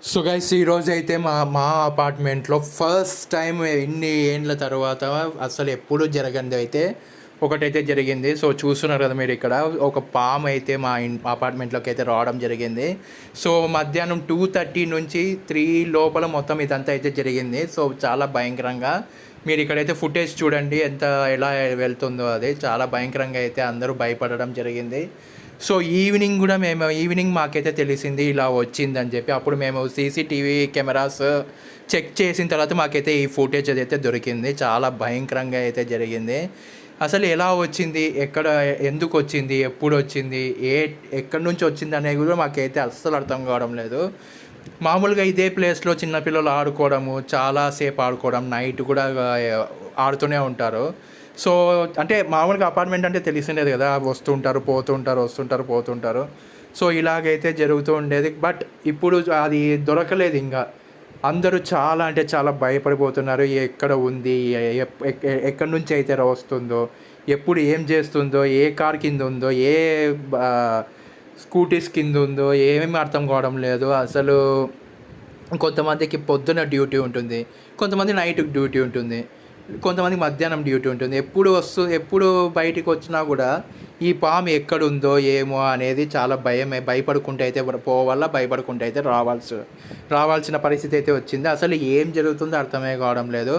So guys ఈరోజు అయితే మా అపార్ట్మెంట్లో ఫస్ట్ టైం ఇన్ని ఏండ్ల తర్వాత అసలు ఎప్పుడు జరగంది అయితే ఒకటైతే జరిగింది. సో చూస్తున్నారు కదా మీరు, ఇక్కడ ఒక పాము అయితే మా అపార్ట్మెంట్లోకి అయితే రావడం జరిగింది. సో మధ్యాహ్నం 2:30 నుంచి 3 లోపల మొత్తం ఇదంతా అయితే జరిగింది. సో చాలా భయంకరంగా మీరు ఇక్కడైతే ఫుటేజ్ చూడండి, ఎలా వెళ్తుందో అది చాలా భయంకరంగా అయితే అందరూ భయపడడం జరిగింది. సో ఈవినింగ్ మాకైతే తెలిసింది ఇలా వచ్చిందని చెప్పి. అప్పుడు మేము సీసీటీవీ కెమెరాస్ చెక్ చేసిన తర్వాత మాకైతే ఈ ఫుటేజ్ అయితే దొరికింది. చాలా భయంకరంగా అయితే జరిగింది. అసలు ఎలా వచ్చింది, ఎందుకు వచ్చింది, ఎప్పుడు వచ్చింది, ఎక్కడి నుంచి వచ్చింది అనేది కూడా మాకైతే అస్సలు అర్థం కావడం లేదు. మామూలుగా ఇదే ప్లేస్లో చిన్నపిల్లలు ఆడుకోవడము, చాలాసేపు ఆడుకోవడం, నైట్ కూడా ఆడుతూనే ఉంటారు. సో అంటే మామూలుగా అపార్ట్మెంట్ అంటే తెలిసిండేది కదా, వస్తుంటారు పోతుంటారు. సో ఇలాగైతే జరుగుతూ ఉండేది. బట్ ఇప్పుడు అది దొరకలేదు. ఇంకా అందరూ చాలా భయపడిపోతున్నారు. ఎక్కడ ఉంది, ఎక్కడి నుంచి అయితే వస్తుందో, ఎప్పుడు ఏం చేస్తుందో, ఏ కార్ కింద ఉందో, ఏ స్కూటీస్ కింద ఉందో ఏమేమి అర్థం కావడం లేదు అసలు. కొంతమందికి పొద్దున డ్యూటీ ఉంటుంది, కొంతమంది నైట్ డ్యూటీ ఉంటుంది, కొంతమంది మధ్యాహ్నం డ్యూటీ ఉంటుంది. ఎప్పుడు బయటికి వచ్చినా కూడా ఈ పాము ఎక్కడుందో ఏమో అనేది చాలా భయపడుకుంటే అయితే భయపడుకుంటే అయితే రావాల్సిన పరిస్థితి అయితే వచ్చింది. అసలు ఏం జరుగుతుందో అర్థమే కావడం లేదు.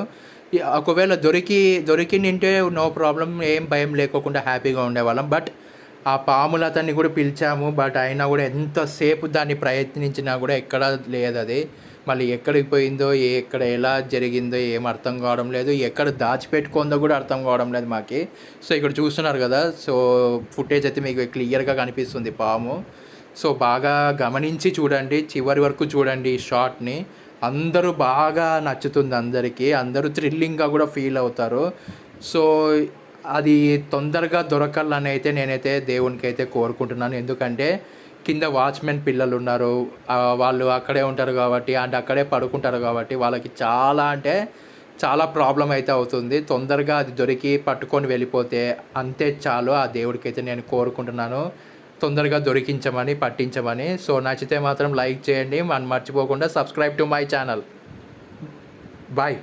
ఒకవేళ దొరికింటే నో ప్రాబ్లం, ఏం భయం లేకోకుండా హ్యాపీగా ఉండేవాళ్ళం. బట్ ఆ పాములతన్ని కూడా పిలిచాము, బట్ అయినా కూడా ఎంతసేపు దాన్ని ప్రయత్నించినా కూడా ఎక్కడా లేదు అది. మళ్ళీ ఎక్కడికి పోయిందో, ఎక్కడ ఎలా జరిగిందో ఏం అర్థం కావడం లేదు, ఎక్కడ దాచిపెట్టుకుందో కూడా అర్థం కావడం లేదు మాకి. సో ఇక్కడ చూస్తున్నారు కదా, సో ఫుటేజ్ అయితే మీకు క్లియర్గా కనిపిస్తుంది పాము. సో బాగా గమనించి చూడండి, చివరి వరకు చూడండి ఈ షాట్ని. అందరూ బాగా నచ్చుతుంది అందరికీ, అందరూ థ్రిల్లింగ్గా కూడా ఫీల్ అవుతారు. సో అది తొందరగా దొరకాలని అయితే నేనైతే దేవునికి అయితే కోరుకుంటున్నాను. ఎందుకంటే కింద వాచ్మెన్ పిల్లలు ఉన్నారు, వాళ్ళు అక్కడే ఉంటారు కాబట్టి, అక్కడే పడుకుంటారు కాబట్టి వాళ్ళకి చాలా ప్రాబ్లం అయితే అవుతుంది. తొందరగా అది దొరికి పట్టుకొని వెళ్ళిపోతే అంతే చాలు. ఆ దేవుడికి అయితే నేను కోరుకుంటున్నాను తొందరగా పట్టించమని. సో నచ్చితే మాత్రం లైక్ చేయండి, మర్చిపోకుండా subscribe to my channel. Bye.